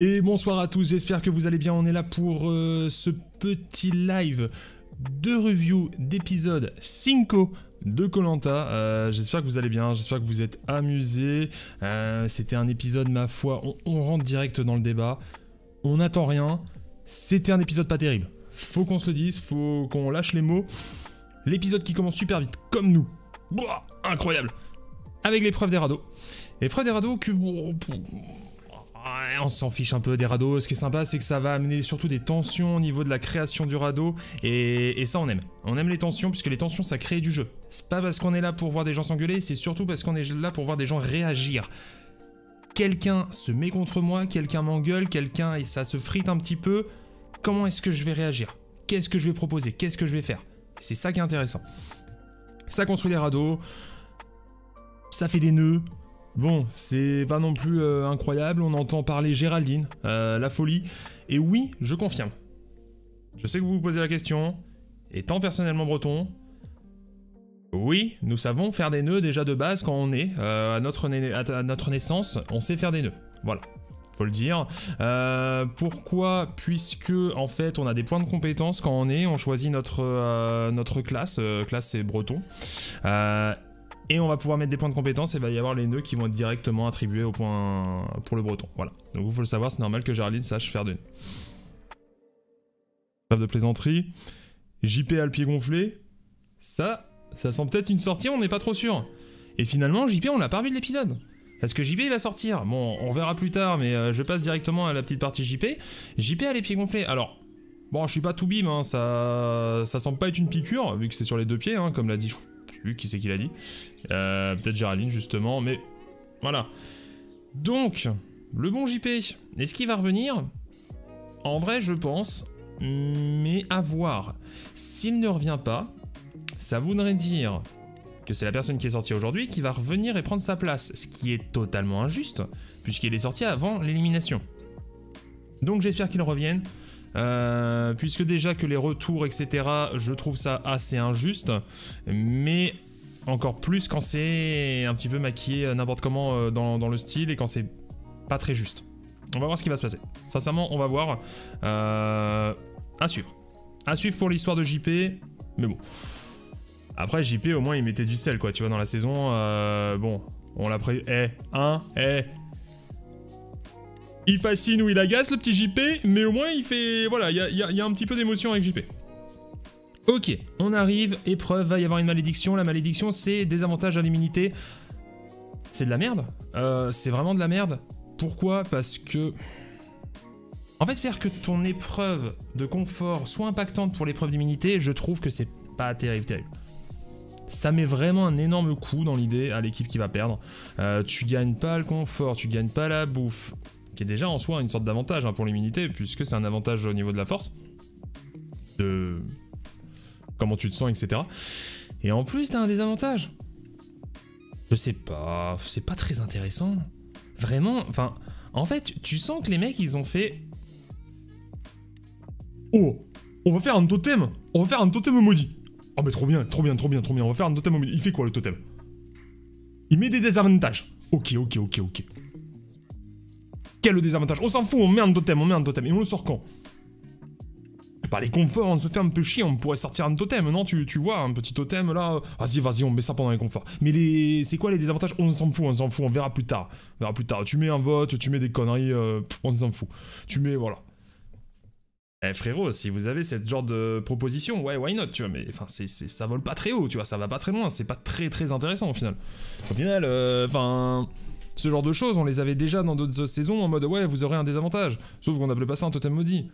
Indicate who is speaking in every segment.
Speaker 1: Et bonsoir à tous, j'espère que vous allez bien. On est là pour ce petit live de review d'épisode 5 de koh Lanta. J'espère que vous allez bien, j'espère que vous êtes amusés. C'était un épisode, ma foi, on rentre direct dans le débat. On n'attend rien. C'était un épisode pas terrible. Faut qu'on se le dise, faut qu'on lâche les mots. L'épisode qui commence super vite, comme nous. Bouah, incroyable. Avec l'épreuve des radeaux. L'épreuve des radeaux que... on s'en fiche un peu des radeaux. Ce qui est sympa, c'est que ça va amener surtout des tensions au niveau de la création du radeau. Et ça, on aime. On aime les tensions, puisque les tensions, ça crée du jeu. C'est pas parce qu'on est là pour voir des gens s'engueuler, c'est surtout parce qu'on est là pour voir des gens réagir. Quelqu'un se met contre moi, quelqu'un m'engueule, quelqu'un, et ça se frite un petit peu. Comment est-ce que je vais réagir? Qu'est-ce que je vais proposer? Qu'est-ce que je vais faire? C'est ça qui est intéressant. Ça construit des radeaux. Ça fait des nœuds. Bon, c'est pas non plus incroyable, on entend parler Géraldine, la folie, et oui, je confirme. Je sais que vous vous posez la question, étant personnellement breton, oui, nous savons faire des nœuds déjà de base quand on est, à notre naissance, on sait faire des nœuds, voilà, faut le dire. Pourquoi? Puisque, en fait, on a des points de compétence quand on choisit notre classe, classe c'est breton, et on va pouvoir mettre des points de compétence et il va y avoir les nœuds qui vont être directement attribués au point pour le breton. Voilà. Donc vous faut le savoir, c'est normal que Géraldine sache faire des nœuds. Trêve de plaisanterie. JP a le pied gonflé. Ça sent peut-être une sortie, on n'est pas trop sûr. Et finalement, JP, on l'a pas revu de l'épisode. Parce que JP il va sortir. Bon, on verra plus tard, mais je passe directement à la petite partie JP. JP a les pieds gonflés. Alors, bon, je suis pas tout bim, hein, ça semble pas être une piqûre, vu que c'est sur les deux pieds, hein, comme l'a dit. Lui, qui c'est qui l'a dit, peut-être Géraldine justement, mais voilà. Donc, le bon JP, est-ce qu'il va revenir? En vrai, je pense, mais à voir. S'il ne revient pas, ça voudrait dire que c'est la personne qui est sortie aujourd'hui qui va revenir et prendre sa place, ce qui est totalement injuste, puisqu'il est sorti avant l'élimination. Donc j'espère qu'il revienne. Puisque déjà que les retours etc, je trouve ça assez injuste, mais encore plus quand c'est un petit peu maquillé n'importe comment dans le style et quand c'est pas très juste. On va voir ce qui va se passer, sincèrement on va voir. À suivre pour l'histoire de JP, mais bon, après JP au moins il mettait du sel quoi, tu vois, dans la saison. Bon, on l'a pris, il fascine ou il agace le petit JP, mais au moins il fait... Voilà, il y a un petit peu d'émotion avec JP. Ok, on arrive, épreuve, va y avoir une malédiction. La malédiction, c'est désavantage à l'immunité. C'est de la merde. C'est vraiment de la merde. Pourquoi? Parce que... En fait, faire que ton épreuve de confort soit impactante pour l'épreuve d'immunité, je trouve que c'est pas terrible. Ça met vraiment un énorme coup dans l'idée à l'équipe qui va perdre. Tu gagnes pas le confort, tu gagnes pas la bouffe, qui est déjà en soi une sorte d'avantage hein, pour l'immunité, puisque c'est un avantage au niveau de la force, de comment tu te sens, etc. Et en plus, t'as un désavantage. Je sais pas, c'est pas très intéressant. Vraiment, enfin, en fait, tu sens que les mecs, ils ont fait... Oh, on va faire un totem. On va faire un totem maudit. Oh mais trop bien. On va faire un totem maudit. Il fait quoi le totem? Il met des désavantages. Ok. Quel désavantage? On s'en fout, on met un totem. Et on le sort quand? Bah les conforts, on se fait un peu chier, on pourrait sortir un totem, non? Tu vois, un petit totem là. Vas-y, on met ça pendant les conforts. Mais c'est quoi les désavantages? On s'en fout, on verra plus tard. Tu mets un vote, tu mets des conneries, on s'en fout. Tu mets, voilà. Eh frérot, si vous avez cette genre de proposition, ouais, why not, tu vois, mais enfin, ça vole pas très haut, tu vois, ça va pas très loin, c'est pas très intéressant au final. Au final, ce genre de choses, on les avait déjà dans d'autres saisons en mode ouais, vous aurez un désavantage. Sauf qu'on n'appelait pas ça un totem maudit.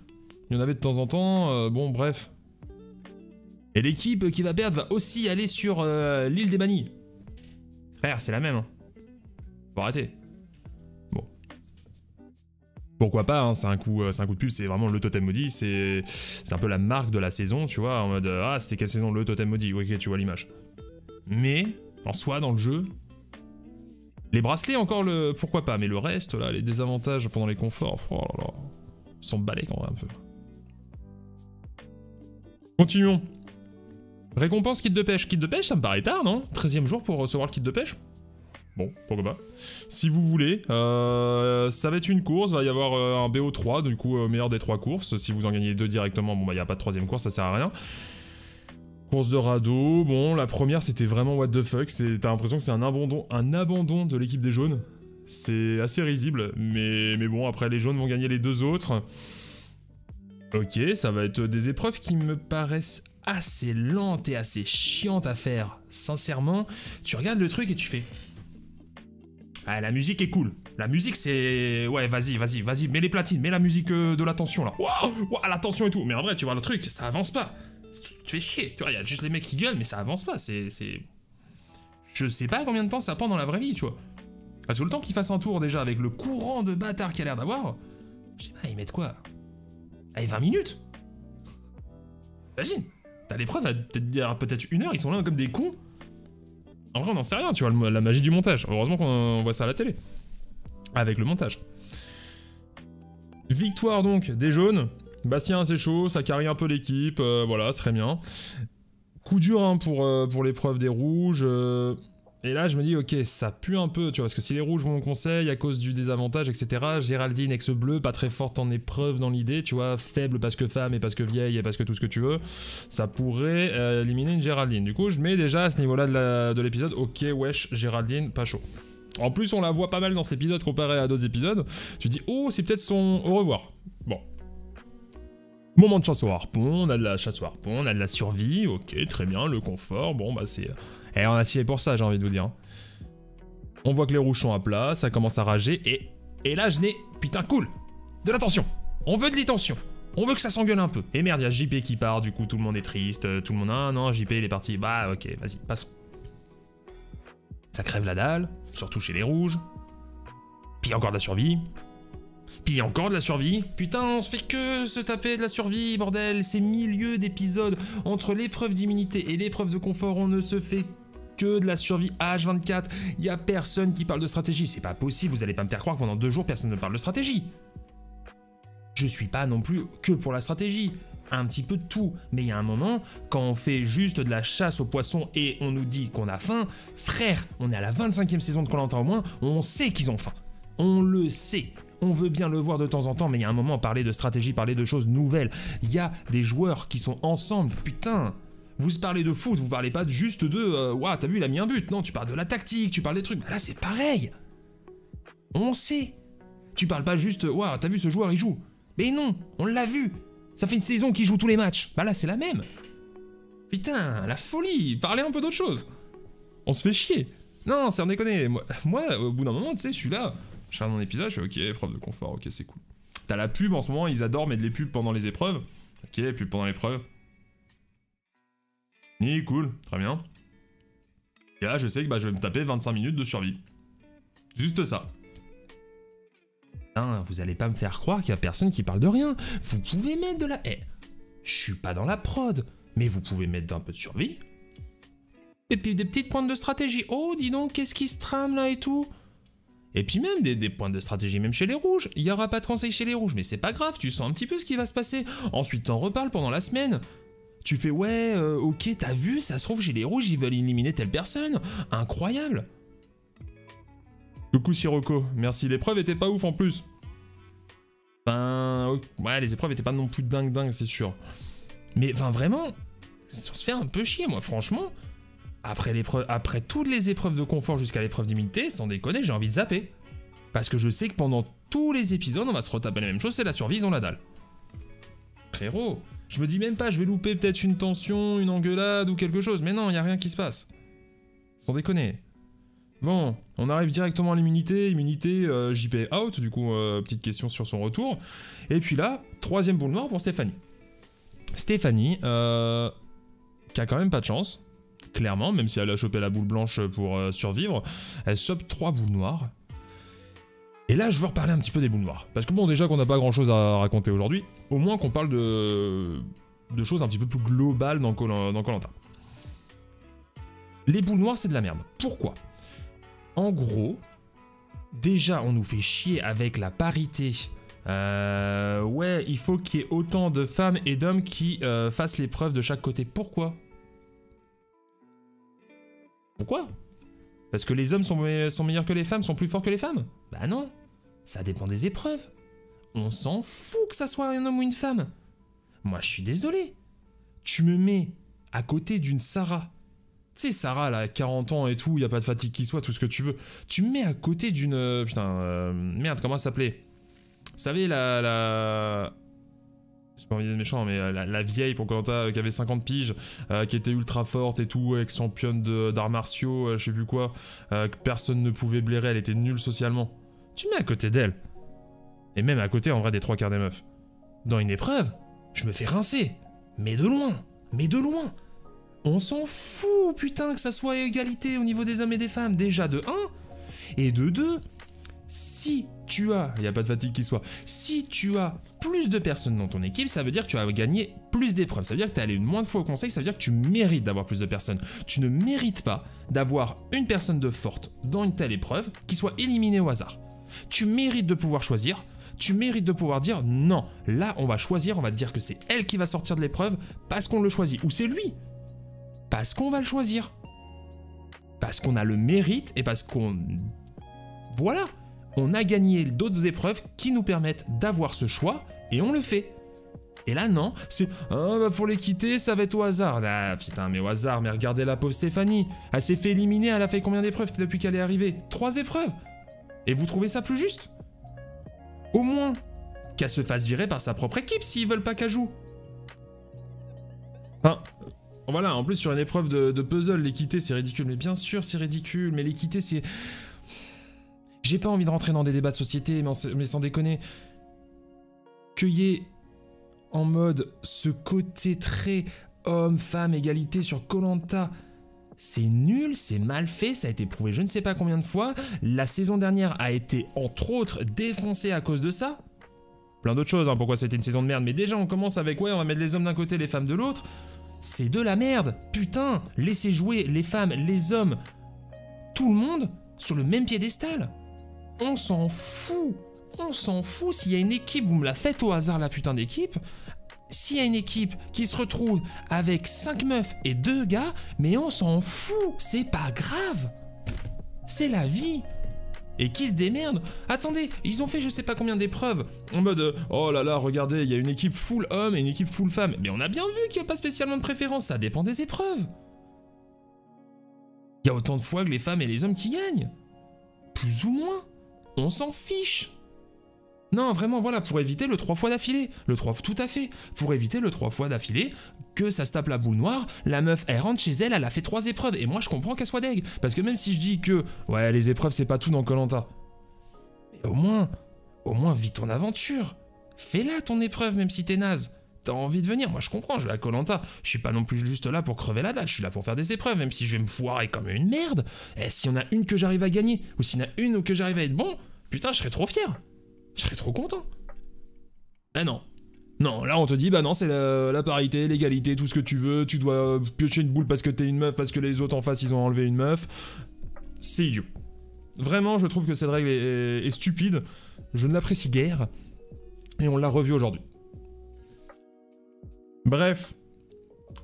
Speaker 1: Il y en avait de temps en temps, bon, bref. Et l'équipe qui va perdre va aussi aller sur l'île des bannis. Frère, c'est la même, hein. Faut arrêter. Bon. Pourquoi pas, hein, c'est un coup de pub, c'est vraiment le totem maudit, c'est un peu la marque de la saison, tu vois, en mode ah, c'était quelle saison le totem maudit, ok, tu vois l'image. Mais, en soi, dans le jeu. Les bracelets encore pourquoi pas, mais le reste là, les désavantages pendant les conforts, oh là là, ils sont balais quand même un peu. Continuons. Récompense kit de pêche. Kit de pêche, ça me paraît tard, non? 13e jour pour recevoir le kit de pêche? Bon, pourquoi pas. Si vous voulez, ça va être une course, va y avoir un BO3, du coup meilleur des 3 courses. Si vous en gagnez 2 directement, bon bah il n'y a pas de 3ème course, ça sert à rien. Course de radeau, bon la première c'était vraiment what the fuck, t'as l'impression que c'est un abandon de l'équipe des jaunes. C'est assez risible, mais bon après les jaunes vont gagner les 2 autres. Ok, ça va être des épreuves qui me paraissent assez lentes et assez chiantes à faire. Sincèrement, tu regardes le truc et tu fais... Ah, la musique est cool. La musique, c'est... Ouais, vas-y, mets les platines, mets la musique de la tension, là. Waouh, la tension et tout. Mais en vrai, tu vois le truc, ça avance pas. Tu fais chier. Tu vois, il y a juste les mecs qui gueulent, mais ça avance pas. C'est... Je sais pas combien de temps ça prend dans la vraie vie, tu vois. Parce que le temps qu'ils fassent un tour, déjà, avec le courant de bâtard qu'il a l'air d'avoir... Je sais pas, ils mettent quoi? Allez, 20 minutes. Imagine. T'as l'épreuve à peut-être 1 heure, ils sont là comme des cons. En vrai, on n'en sait rien, tu vois, la magie du montage. Heureusement qu'on voit ça à la télé. Avec le montage. Victoire donc des jaunes. Bastien, c'est chaud, ça carry un peu l'équipe. Voilà, c'est très bien. Coup dur hein, pour l'épreuve des rouges. Et là, je me dis, ok, ça pue un peu, tu vois, parce que si les rouges vont au conseil à cause du désavantage, etc. Géraldine, ex-bleu, pas très forte en épreuve dans l'idée, tu vois, faible parce que femme et parce que vieille et parce que tout ce que tu veux, ça pourrait éliminer une Géraldine. Du coup, je mets déjà à ce niveau-là de l'épisode, ok, wesh, Géraldine, pas chaud. En plus, on la voit pas mal dans cet épisode comparé à d'autres épisodes. Tu dis, oh, c'est peut-être son au revoir. Bon. Moment de chasse au harpon, on a de la chasse au harpon, on a de la survie, ok, très bien, le confort, bon, bah c'est... Et on a tiré pour ça, j'ai envie de vous dire. On voit que les rouges sont à plat, ça commence à rager, et là je n'ai... Putain, cool. De la tension. On veut de l'attention. On veut que ça s'engueule un peu. Et merde, il y a JP qui part, du coup tout le monde est triste, tout le monde... Ah non, JP il est parti. Bah ok, vas-y, passons. Ça crève la dalle, surtout chez les rouges. Puis encore de la survie. Puis encore de la survie. Putain, on se fait que se taper de la survie, bordel. Ces milieux d'épisodes entre l'épreuve d'immunité et l'épreuve de confort, on ne se fait que de la survie H24. Y a personne qui parle de stratégie. C'est pas possible, vous allez pas me faire croire que pendant 2 jours, personne ne parle de stratégie. Je suis pas non plus que pour la stratégie. Un petit peu de tout. Mais il y a un moment, quand on fait juste de la chasse aux poissons et on nous dit qu'on a faim, frère, on est à la 25e saison de Koh-Lanta au moins, on sait qu'ils ont faim. On le sait. On veut bien le voir de temps en temps, mais il y a un moment, parler de stratégie, parler de choses nouvelles. Il y a des joueurs qui sont ensemble, putain. Vous parlez de foot, vous parlez pas juste de ouah, t'as vu, il a mis un but. Non, tu parles de la tactique, tu parles des trucs. Bah là, c'est pareil. On sait. Tu parles pas juste ouah, t'as vu, ce joueur, il joue. Mais non, on l'a vu. Ça fait une saison qu'il joue tous les matchs. Bah là, c'est la même. Putain, la folie. Parlez un peu d'autre chose. On se fait chier. Non, c'est en déconner. Moi, au bout d'un moment, tu sais, je suis là. Je fais mon épisode, je fais ok, épreuve de confort, ok, c'est cool. T'as la pub en ce moment, ils adorent mettre les pubs pendant les épreuves. Ok, pub pendant l'épreuve. Ni cool, très bien. Et là, je sais que bah, je vais me taper 25 minutes de survie. Juste ça. Hein, vous allez pas me faire croire qu'il y a personne qui parle de rien. Vous pouvez mettre de la... Eh, je suis pas dans la prod, mais vous pouvez mettre un peu de survie. Et puis des petites pointes de stratégie. Oh, dis donc, qu'est-ce qui se trame là et tout? Et puis même des points de stratégie même chez les rouges. Il n'y aura pas de conseils chez les rouges, mais c'est pas grave, tu sens un petit peu ce qui va se passer. Ensuite t'en reparles pendant la semaine. Tu fais ouais, ok, t'as vu, ça se trouve chez les rouges ils veulent éliminer telle personne. Incroyable. Coucou Sirocco, merci, l'épreuve était pas ouf en plus. Ben, ouais, les épreuves étaient pas non plus dingue, c'est sûr. Mais enfin vraiment, ça se fait un peu chier moi, franchement. Après toutes les épreuves de confort jusqu'à l'épreuve d'immunité, sans déconner, j'ai envie de zapper. Parce que je sais que pendant tous les épisodes, on va se retaper la même chose, c'est la survie, ils ont la dalle. Frérot, je me dis même pas, je vais louper peut-être une tension, une engueulade ou quelque chose, mais non, y a rien qui se passe. Sans déconner. Bon, on arrive directement à l'immunité, JP out, du coup, petite question sur son retour. Et puis là, 3ème boule noire pour Stéphanie. Stéphanie, qui a quand même pas de chance. Clairement, même si elle a chopé la boule blanche pour survivre, elle chope 3 boules noires. Et là, je veux reparler un petit peu des boules noires. Parce que bon, déjà qu'on n'a pas grand-chose à raconter aujourd'hui, au moins qu'on parle de choses un petit peu plus globales dans Koh-Lanta. Les boules noires, c'est de la merde. Pourquoi? En gros, déjà, on nous fait chier avec la parité. Ouais, il faut qu'il y ait autant de femmes et d'hommes qui fassent l'épreuve de chaque côté. Pourquoi? Pourquoi? Parce que les hommes sont meilleurs que les femmes, sont plus forts que les femmes? Bah non, ça dépend des épreuves. On s'en fout que ça soit un homme ou une femme. Moi, je suis désolé. Tu me mets à côté d'une Sarah. Tu sais, Sarah, là, 40 ans et tout, y a pas de fatigue qui soit, tout ce que tu veux. Tu me mets à côté d'une... merde, comment elle s'appelait? Vous savez, j'ai pas envie d'être méchant, mais la vieille pour Koh-Lanta qui avait 50 piges, qui était ultra forte et tout, ex-championne d'arts martiaux, je sais plus quoi, que personne ne pouvait blairer, elle était nulle socialement. Tu mets à côté d'elle. Et même à côté, en vrai, des trois quarts des meufs. Dans une épreuve, je me fais rincer. Mais de loin. Mais de loin. On s'en fout, putain, que ça soit égalité au niveau des hommes et des femmes. Déjà de 1. Et de 2, si tu as, il n'y a pas de fatigue qui soit, si tu as plus de personnes dans ton équipe, ça veut dire que tu as gagné plus d'épreuves. Ça veut dire que tu es allé moins de fois au conseil, ça veut dire que tu mérites d'avoir plus de personnes. Tu ne mérites pas d'avoir une personne de forte dans une telle épreuve qui soit éliminée au hasard. Tu mérites de pouvoir choisir. Tu mérites de pouvoir dire non, là on va choisir, on va te dire que c'est elle qui va sortir de l'épreuve parce qu'on le choisit. Ou c'est lui. Parce qu'on va le choisir. Parce qu'on a le mérite et parce qu'on... Voilà. On a gagné d'autres épreuves qui nous permettent d'avoir ce choix et on le fait. Et là non, c'est pour l'équité ça va être au hasard. Ah putain mais au hasard, mais regardez la pauvre Stéphanie. Elle s'est fait éliminer, elle a fait combien d'épreuves depuis qu'elle est arrivée? 3 épreuves. Et vous trouvez ça plus juste? Au moins, qu'elle se fasse virer par sa propre équipe s'ils veulent pas qu'elle joue. Enfin, voilà, en plus sur une épreuve de puzzle, l'équité c'est ridicule. Mais bien sûr c'est ridicule, mais l'équité c'est... J'ai pas envie de rentrer dans des débats de société, mais sans déconner. Qu'il y ait en mode ce côté très homme-femme, égalité sur Koh-Lanta... C'est nul, c'est mal fait, ça a été prouvé je ne sais pas combien de fois. La saison dernière a été, entre autres, défoncée à cause de ça. Plein d'autres choses, hein, pourquoi c'était une saison de merde. Mais déjà, on commence avec, ouais, on va mettre les hommes d'un côté, les femmes de l'autre. C'est de la merde. Putain, laissez jouer les femmes, les hommes, tout le monde sur le même piédestal. On s'en fout. On s'en fout. S'il y a une équipe, vous me la faites au hasard, la putain d'équipe. S'il y a une équipe qui se retrouve avec 5 meufs et 2 gars, mais on s'en fout, c'est pas grave. C'est la vie. Et qui se démerde? Attendez, ils ont fait je sais pas combien d'épreuves. En mode, oh là là, regardez, il y a une équipe full homme et une équipe full femme. Mais on a bien vu qu'il n'y a pas spécialement de préférence, ça dépend des épreuves. Il y a autant de fois que les femmes et les hommes qui gagnent. Plus ou moins. On s'en fiche. Non, vraiment, voilà, pour éviter le 3 fois d'affilée. Le 3, tout à fait. Pour éviter le 3 fois d'affilée, que ça se tape la boule noire, la meuf, elle rentre chez elle, elle a fait 3 épreuves. Et moi, je comprends qu'elle soit deg. Parce que même si je dis que, ouais, les épreuves, c'est pas tout dans Koh-Lanta. Mais au moins, vis ton aventure. Fais-la ton épreuve, même si t'es naze. T'as envie de venir, moi je comprends, je vais à Koh-Lanta. Je suis pas non plus juste là pour crever la dalle, je suis là pour faire des épreuves, même si je vais me foirer comme une merde. Et s'il y en a une que j'arrive à gagner, ou s'il y en a une que j'arrive à être bon, putain, je serais trop fier. Je serais trop content. Ah non. Non, là on te dit, bah non, c'est la parité, l'égalité, tout ce que tu veux, tu dois piocher une boule parce que t'es une meuf, parce que les autres en face ils ont enlevé une meuf. C'est idiot. Vraiment, je trouve que cette règle est stupide, je ne l'apprécie guère, et on l'a revue aujourd'hui. Bref.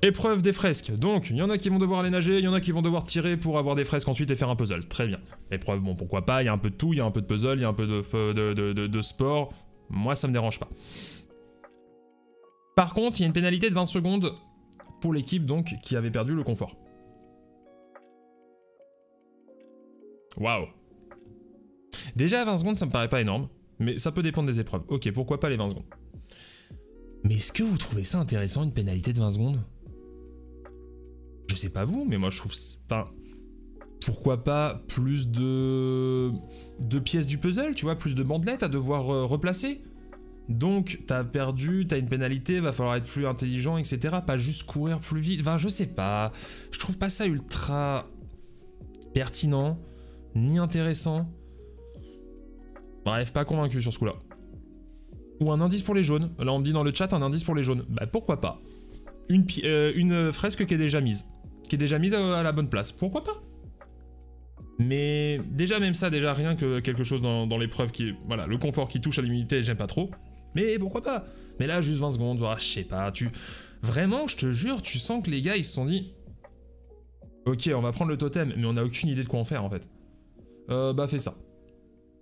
Speaker 1: Épreuve des fresques. Donc, il y en a qui vont devoir aller nager, il y en a qui vont devoir tirer pour avoir des fresques ensuite et faire un puzzle. Très bien. Épreuve, bon, pourquoi pas, il y a un peu de tout, il y a un peu de puzzle, il y a un peu de sport. Moi, ça me dérange pas. Par contre, il y a une pénalité de 20 secondes pour l'équipe, donc, qui avait perdu le confort. Waouh. Déjà, 20 secondes, ça me paraît pas énorme, mais ça peut dépendre des épreuves. Ok, pourquoi pas les 20 secondes. Mais est-ce que vous trouvez ça intéressant, une pénalité de 20 secondes? Je sais pas vous, mais moi je trouve... Enfin, pourquoi pas plus de pièces du puzzle, tu vois, plus de bandelettes à devoir replacer. Donc, t'as perdu, t'as une pénalité, va falloir être plus intelligent, etc. Pas juste courir plus vite. Enfin, je sais pas. Je trouve pas ça ultra pertinent, ni intéressant. Bref, pas convaincu sur ce coup-là. Ou un indice pour les jaunes. Là, on me dit dans le chat un indice pour les jaunes. Bah, pourquoi pas. Une fresque qui est déjà mise. Qui est déjà mise à la bonne place. Pourquoi pas? Mais déjà, même ça, déjà rien que quelque chose dans l'épreuve qui est... Voilà, le confort qui touche à l'immunité, j'aime pas trop. Mais pourquoi pas? Mais là, juste 20 secondes, je sais pas, Vraiment, je te jure, tu sens que les gars, ils se sont dit... Ok, on va prendre le totem, mais on a aucune idée de quoi en faire en fait. Bah fais ça.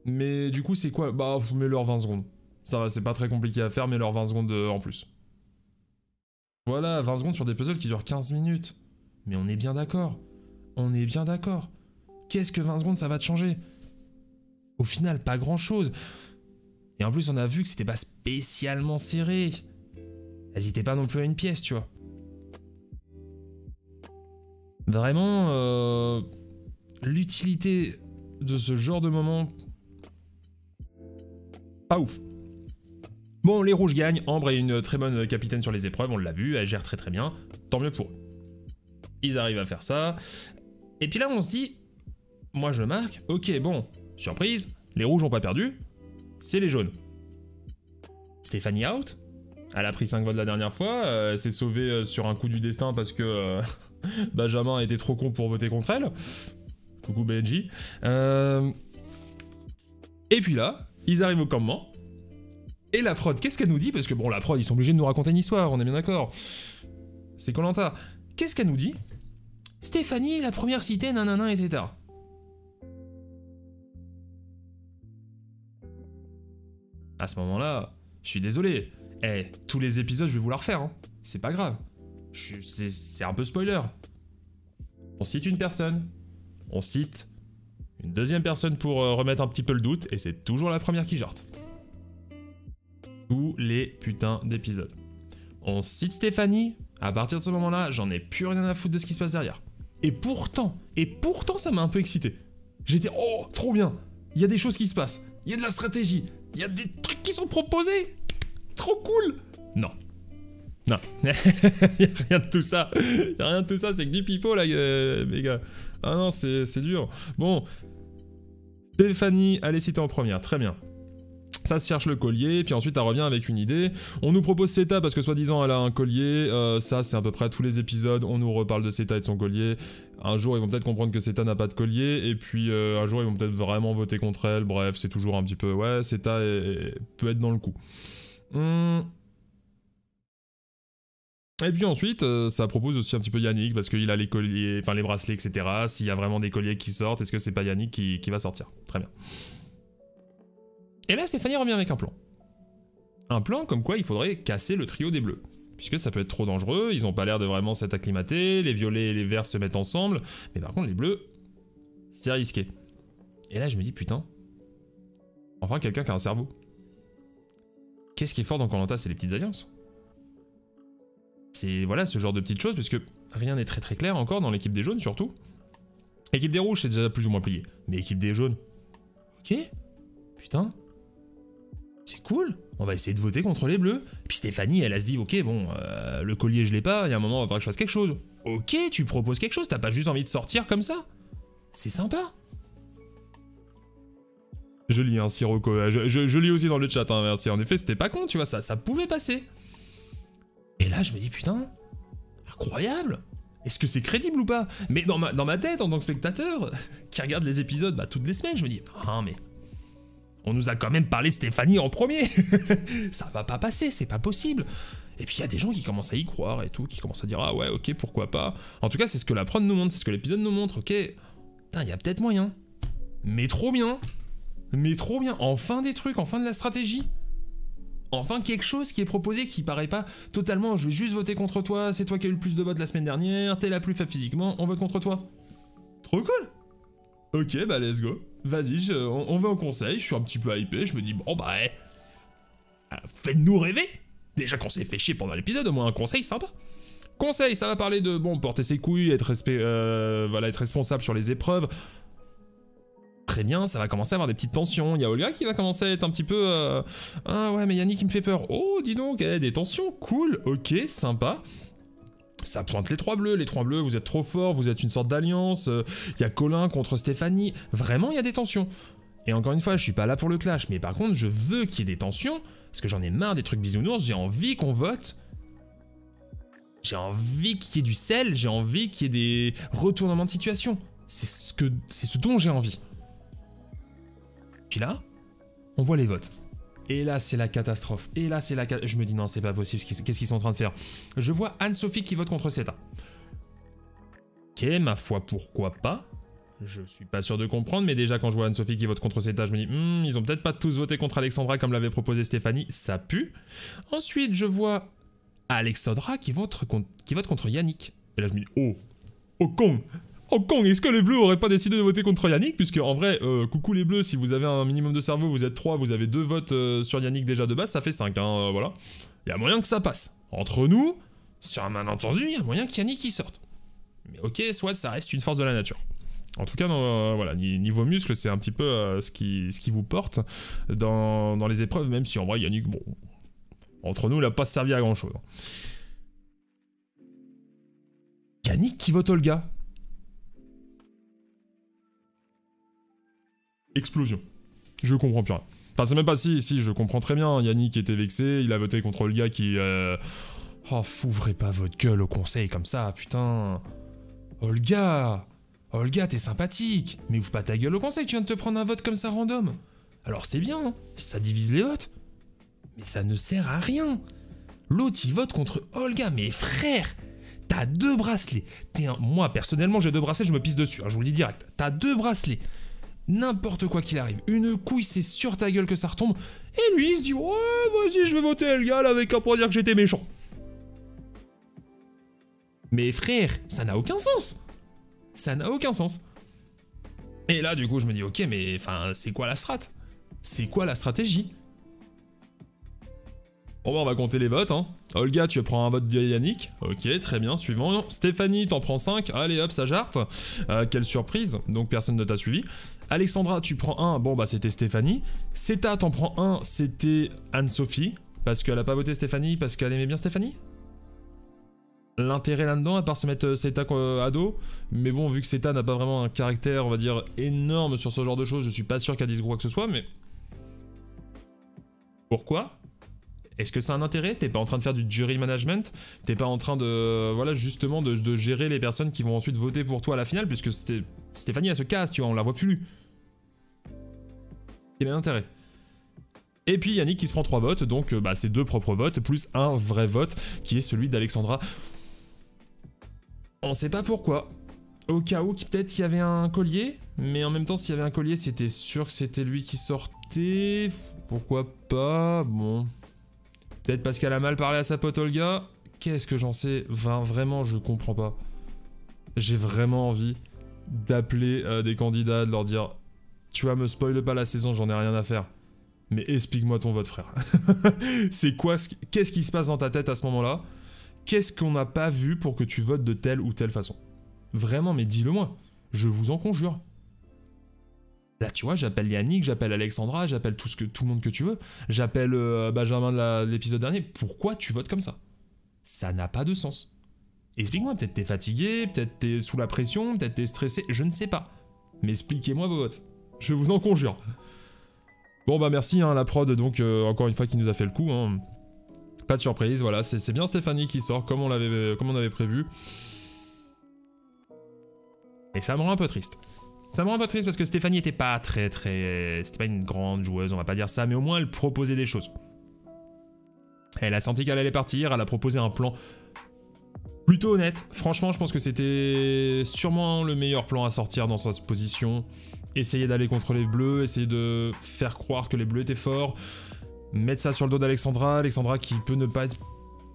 Speaker 1: Mais du coup c'est quoi? Bah vous mets-leur 20 secondes. Ça va, c'est pas très compliqué à faire, mais leur 20 secondes en plus. Voilà, 20 secondes sur des puzzles qui durent 15 minutes. Mais on est bien d'accord. On est bien d'accord. Qu'est-ce que 20 secondes ça va te changer? Au final, pas grand-chose. Et en plus, on a vu que c'était pas spécialement serré. N'hésitez pas non plus à une pièce, tu vois. Vraiment, l'utilité de ce genre de moment... Pas ouf. Bon, les rouges gagnent. Ambre est une très bonne capitaine sur les épreuves, on l'a vu, elle gère très très bien. Tant mieux pour eux. Ils arrivent à faire ça. Et puis là, on se dit... Moi, je marque. Ok, bon, surprise, les rouges n'ont pas perdu. C'est les jaunes. Stéphanie out. Elle a pris 5 votes la dernière fois. Elle s'est sauvée sur un coup du destin parce que Benjamin était trop con pour voter contre elle. Coucou Benji. Et puis là, ils arrivent au campement. Et la prod, qu'est-ce qu'elle nous dit? Parce que bon, la prod, ils sont obligés de nous raconter une histoire, on est bien d'accord. C'est Koh-Lanta. Qu'est-ce qu'elle nous dit? Stéphanie, la première cité, nanana, etc. À ce moment-là, je suis désolé. Tous les épisodes, je vais vous la refaire, hein. C'est pas grave. C'est un peu spoiler. On cite une personne. On cite une deuxième personne pour remettre un petit peu le doute, et c'est toujours la première qui jarte. Tous les putains d'épisodes. On cite Stéphanie, à partir de ce moment-là, j'en ai plus rien à foutre de ce qui se passe derrière. Et pourtant ça m'a un peu excité. J'étais, oh, trop bien. Il y a des choses qui se passent. Il y a de la stratégie. Il y a des trucs qui sont proposés. Trop cool. Non. Non. Il y a rien de tout ça. Il y a rien de tout ça, c'est que du pipeau, là, mes gars. Ah non, c'est dur. Bon. Stéphanie, allez citer en première. Très bien. Ça se cherche le collier, puis ensuite elle revient avec une idée. On nous propose Seta parce que soi-disant elle a un collier. Ça c'est à peu près tous les épisodes, on nous reparle de Seta et de son collier. Un jour ils vont peut-être comprendre que Seta n'a pas de collier, et puis un jour ils vont peut-être vraiment voter contre elle. Bref, c'est toujours un petit peu... Ouais, Seta peut être dans le coup. Et puis ensuite, ça propose aussi un petit peu Yannick, parce qu'il a les colliers, enfin les bracelets, etc. S'il y a vraiment des colliers qui sortent, est-ce que c'est pas Yannick qui va sortir? Très bien. Et là, Stéphanie revient avec un plan. Un plan comme quoi il faudrait casser le trio des bleus. Puisque ça peut être trop dangereux, ils ont pas l'air de vraiment s'être acclimatés, les violets et les verts se mettent ensemble, mais par contre les bleus, c'est risqué. Et là je me dis putain, enfin quelqu'un qui a un cerveau. Qu'est-ce qui est fort dans Koh-Lanta, c'est les petites alliances. C'est voilà ce genre de petites choses, puisque rien n'est très clair encore dans l'équipe des jaunes surtout. L'équipe des rouges c'est déjà plus ou moins plié, mais l'équipe des jaunes, ok, putain. C'est cool, on va essayer de voter contre les bleus. Puis Stéphanie, elle a se dit, ok, bon, le collier je l'ai pas, il y a un moment, il va falloir que je fasse quelque chose. Ok, tu proposes quelque chose, t'as pas juste envie de sortir comme ça. C'est sympa. Je lis, hein, Sirocco, je lis aussi dans le chat, hein, merci. En effet, c'était pas con, tu vois, ça pouvait passer. Et là, je me dis, putain, incroyable. Est-ce que c'est crédible ou pas? Mais dans ma tête, en tant que spectateur, qui regarde les épisodes toutes les semaines, je me dis, ah, mais... On nous a quand même parlé de Stéphanie en premier. Ça va pas passer, c'est pas possible. Et puis il y a des gens qui commencent à y croire et tout, qui commencent à dire ah ouais ok pourquoi pas. En tout cas c'est ce que la prod nous montre, c'est ce que l'épisode nous montre, ok. Putain il y a peut-être moyen. Mais trop bien. Mais trop bien, enfin des trucs, enfin de la stratégie. Enfin quelque chose qui est proposé qui paraît pas totalement je vais juste voter contre toi, c'est toi qui as eu le plus de votes la semaine dernière, t'es la plus faible physiquement, on vote contre toi. Trop cool. Ok, bah let's go. Vas-y, on va au conseil, je suis un petit peu hypé, je me dis, bon bah, faites-nous rêver. Déjà qu'on s'est fait chier pendant l'épisode, au moins un conseil sympa. Conseil, ça va parler de, bon, porter ses couilles, être responsable sur les épreuves. Très bien, ça va commencer à avoir des petites tensions. Il y a Olga qui va commencer à être un petit peu... ah ouais, mais Yannick il me fait peur. Oh, dis donc, des tensions, cool, ok, sympa. Ça pointe les trois bleus, vous êtes trop forts, vous êtes une sorte d'alliance, il y a Colin contre Stéphanie, vraiment il y a des tensions. Et encore une fois, je suis pas là pour le clash, mais par contre je veux qu'il y ait des tensions, parce que j'en ai marre des trucs bisounours, j'ai envie qu'on vote, j'ai envie qu'il y ait du sel, j'ai envie qu'il y ait des retournements de situation, c'est ce dont j'ai envie. Puis là, on voit les votes. Et là, c'est la catastrophe. Et là, c'est la catastrophe. Je me dis, non, c'est pas possible. Qu'est-ce qu'ils sont en train de faire? Je vois Anne-Sophie qui vote contre Seta. Ok, ma foi, pourquoi pas? Je suis pas sûr de comprendre, mais déjà quand je vois Anne-Sophie qui vote contre Zeta, je me dis, ils ont peut-être pas tous voté contre Alexandra comme l'avait proposé Stéphanie, ça pue. Ensuite, je vois Alexandra qui vote contre Yannick. Et là, je me dis, oh con! Oh con, est-ce que les bleus auraient pas décidé de voter contre Yannick? Puisque en vrai, coucou les bleus, si vous avez un minimum de cerveau, vous êtes 3, vous avez 2 votes sur Yannick déjà de base, ça fait 5, hein, voilà. Il y a moyen que ça passe. Entre nous, sur un malentendu, il y a moyen qu'Yannick y sorte. Mais ok, soit ça reste une force de la nature. En tout cas, voilà, niveau muscle, c'est un petit peu ce qui vous porte dans les épreuves, même si en vrai, Yannick, bon, entre nous, il n'a pas servi à grand-chose. Yannick qui vote Olga. Explosion. Je comprends plus rien. Enfin, c'est même pas si, je comprends très bien. Yannick était vexé, il a voté contre Olga qui... Oh, ouvrez pas votre gueule au conseil comme ça, putain. Olga, t'es sympathique, mais ouvre pas ta gueule au conseil, tu viens de te prendre un vote comme ça random. Alors c'est bien, hein, ça divise les votes. Mais ça ne sert à rien. L'autre, il vote contre Olga, mais frère, t'as 2 bracelets. Moi, personnellement, j'ai 2 bracelets, je me pisse dessus, hein, je vous le dis direct. T'as 2 bracelets. N'importe quoi qu'il arrive, une couille, c'est sur ta gueule que ça retombe. Et lui, il se dit, ouais, vas-y, je vais voter Olga, là, avec un pour dire que j'étais méchant. Mais frère, ça n'a aucun sens. Ça n'a aucun sens. Et là, du coup, je me dis, ok, mais enfin, c'est quoi la strat? C'est quoi la stratégie? Bon, bah, on va compter les votes, hein. Olga, tu prends un vote de Yannick. Ok, très bien, suivant. Stéphanie, t'en prends 5. Allez, hop, ça jarte. Quelle surprise. Donc, personne ne t'a suivi. Alexandra, tu prends 1. Bon, bah, c'était Stéphanie. Zeta, t'en prends 1. C'était Anne-Sophie. Parce qu'elle a pas voté Stéphanie, parce qu'elle aimait bien Stéphanie? L'intérêt là-dedans, à part se mettre Zeta à dos. Mais bon, vu que Zeta n'a pas vraiment un caractère, on va dire, énorme sur ce genre de choses, je suis pas sûr qu'elle dise quoi que ce soit, mais... Pourquoi? Est-ce que c'est un intérêt? T'es pas en train de faire du jury management? T'es pas en train de... Voilà, justement, de gérer les personnes qui vont ensuite voter pour toi à la finale, puisque Stéphanie, elle se casse, tu vois, on la voit plus. Quel est l'intérêt? Et puis Yannick qui se prend 3 votes, donc bah, c'est 2 propres votes, plus un vrai vote, qui est celui d'Alexandra. On sait pas pourquoi. Au cas où, peut-être qu'il y avait un collier, mais en même temps, s'il y avait un collier, c'était sûr que c'était lui qui sortait. Pourquoi pas? Bon... Peut-être parce qu'elle a mal parlé à sa pote Olga. Qu'est-ce que j'en sais? Vraiment, je comprends pas. J'ai vraiment envie d'appeler des candidats, de leur dire « Tu vas me spoil pas la saison, j'en ai rien à faire. Mais explique-moi ton vote, frère. » C'est quoi? Qu'est-ce qui se passe dans ta tête à ce moment-là? Qu'est-ce qu'on n'a pas vu pour que tu votes de telle ou telle façon? Vraiment, mais dis-le-moi. Je vous en conjure. Là, tu vois, j'appelle Yannick, j'appelle Alexandra, j'appelle tout le monde que tu veux. J'appelle Benjamin de l'épisode dernier. Pourquoi tu votes comme ça? Ça n'a pas de sens. Explique-moi, peut-être t'es fatigué, peut-être t'es sous la pression, peut-être t'es stressé, je ne sais pas. Mais expliquez-moi vos votes. Je vous en conjure. Bon bah merci, hein, la prod, donc encore une fois qui nous a fait le coup. Hein. Pas de surprise, voilà, c'est bien Stéphanie qui sort comme on avait prévu. Et ça me rend un peu triste. Ça me rend un peu triste parce que Stéphanie était pas c'était pas une grande joueuse, on va pas dire ça, mais au moins elle proposait des choses. Elle a senti qu'elle allait partir, elle a proposé un plan plutôt honnête. Franchement, je pense que c'était sûrement le meilleur plan à sortir dans sa position. Essayer d'aller contre les bleus, essayer de faire croire que les bleus étaient forts. Mettre ça sur le dos d'Alexandra, Alexandra qui peut ne pas être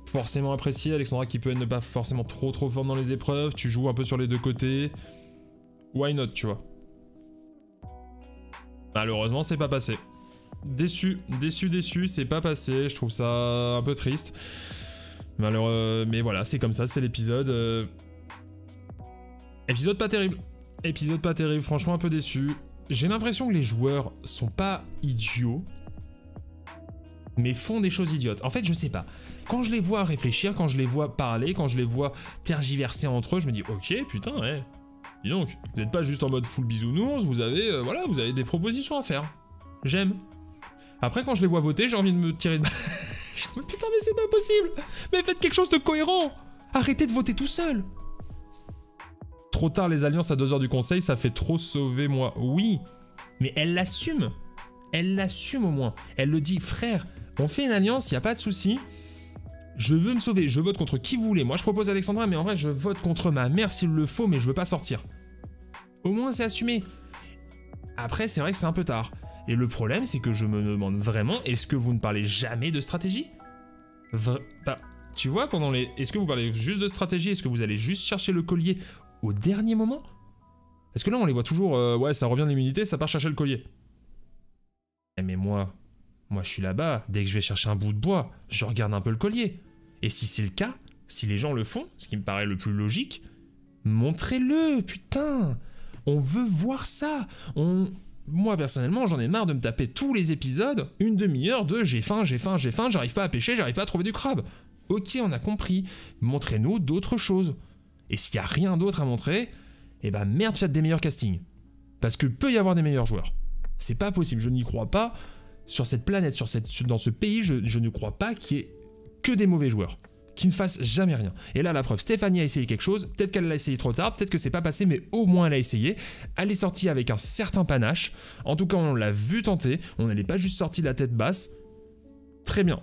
Speaker 1: forcément appréciée, Alexandra qui peut ne pas forcément trop forte dans les épreuves, tu joues un peu sur les deux côtés. Why not, tu vois. Malheureusement, c'est pas passé. Déçu, c'est pas passé. Je trouve ça un peu triste. Malheureux, mais voilà, c'est comme ça, c'est l'épisode. Épisode pas terrible. Épisode pas terrible, franchement un peu déçu. J'ai l'impression que les joueurs sont pas idiots, mais font des choses idiotes. En fait, je sais pas. Quand je les vois réfléchir, quand je les vois parler, quand je les vois tergiverser entre eux, je me dis, ok, putain, ouais. Dis donc, vous n'êtes pas juste en mode full bisounours, vous avez, voilà, vous avez des propositions à faire. J'aime. Après, quand je les vois voter, j'ai envie de me tirer de... Putain, mais c'est pas possible. Mais faites quelque chose de cohérent. Arrêtez de voter tout seul. Trop tard, les alliances à 2 heures du conseil, ça fait trop sauver moi. Oui, mais elle l'assume. Elle l'assume au moins. Elle le dit, frère, on fait une alliance, y a pas de souci. Je veux me sauver, je vote contre qui vous voulez. Moi je propose Alexandra, mais en vrai je vote contre ma mère s'il le faut, mais je veux pas sortir. Au moins c'est assumé. Après c'est vrai que c'est un peu tard. Et le problème c'est que je me demande vraiment, est-ce que vous ne parlez jamais de stratégie? Bah, tu vois, pendant les... Est-ce que vous parlez juste de stratégie? Est-ce que vous allez juste chercher le collier au dernier moment? Parce que là on les voit toujours, ouais ça revient de l'immunité, ça part chercher le collier. Mais moi je suis là-bas, dès que je vais chercher un bout de bois, je regarde un peu le collier. Et si c'est le cas, si les gens le font, ce qui me paraît le plus logique, montrez-le, putain. On veut voir ça. Moi personnellement, j'en ai marre de me taper tous les épisodes, une demi-heure de j'ai faim, j'arrive pas à pêcher, j'arrive pas à trouver du crabe. Ok, on a compris. Montrez-nous d'autres choses. Et s'il y a rien d'autre à montrer, eh ben merde, faites des meilleurs castings. Parce que peut y avoir des meilleurs joueurs. C'est pas possible, je n'y crois pas. Sur cette planète, dans ce pays, je ne crois pas qu'il y ait que des mauvais joueurs, qui ne fassent jamais rien. Et là, la preuve, Stéphanie a essayé quelque chose, peut-être qu'elle l'a essayé trop tard, peut-être que c'est pas passé, mais au moins elle a essayé. Elle est sortie avec un certain panache, en tout cas on l'a vu tenter, on n'est pas juste sorti de la tête basse. Très bien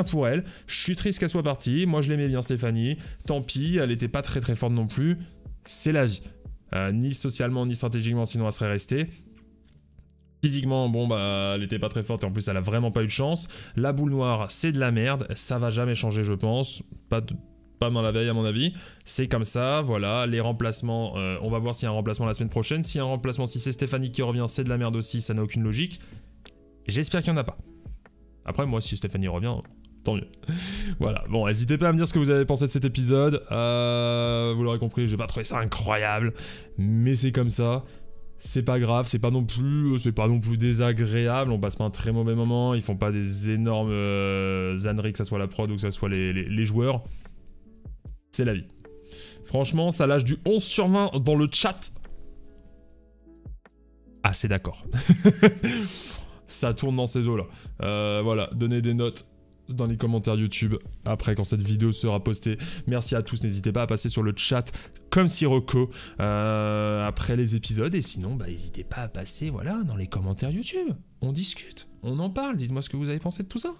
Speaker 1: pour elle, je suis triste qu'elle soit partie, moi je l'aimais bien Stéphanie, tant pis, elle était pas très forte non plus, c'est la vie. Ni socialement, ni stratégiquement, sinon elle serait restée. Physiquement, bon bah elle était pas très forte et en plus elle a vraiment pas eu de chance. La boule noire c'est de la merde, ça va jamais changer je pense, pas dans la veille à mon avis. C'est comme ça, voilà, les remplacements, on va voir s'il y a un remplacement la semaine prochaine. S'il y a un remplacement, si c'est Stéphanie qui revient, c'est de la merde aussi, ça n'a aucune logique. J'espère qu'il n'y en a pas. Après moi si Stéphanie revient, tant mieux. Voilà, bon n'hésitez pas à me dire ce que vous avez pensé de cet épisode. Vous l'aurez compris, j'ai pas trouvé ça incroyable, mais c'est comme ça. C'est pas grave, c'est pas non plus désagréable, on passe pas un très mauvais moment, ils font pas des énormes âneries, que ça soit la prod ou que ça soit les joueurs. C'est la vie. Franchement, ça lâche du 11 sur 20 dans le chat. Ah, c'est d'accord. Ça tourne dans ces eaux-là. Voilà, donnez des notes dans les commentaires YouTube après quand cette vidéo sera postée. Merci à tous, n'hésitez pas à passer sur le chat comme Sirocco après les épisodes et sinon bah n'hésitez pas à passer voilà dans les commentaires YouTube. On discute, on en parle, dites-moi ce que vous avez pensé de tout ça.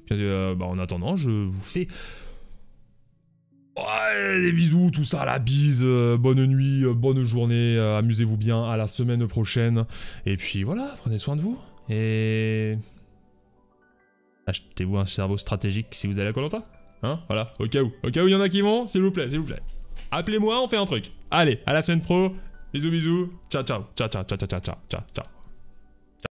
Speaker 1: Bah, en attendant, je vous fais des bisous, tout ça, la bise, bonne nuit, bonne journée, amusez-vous bien, à la semaine prochaine. Et puis voilà, prenez soin de vous et achetez-vous un cerveau stratégique si vous allez à Koh-Lanta. Hein, voilà, au cas où il y en a qui vont, s'il vous plaît. Appelez-moi, on fait un truc. Allez, à la semaine pro, bisous, ciao.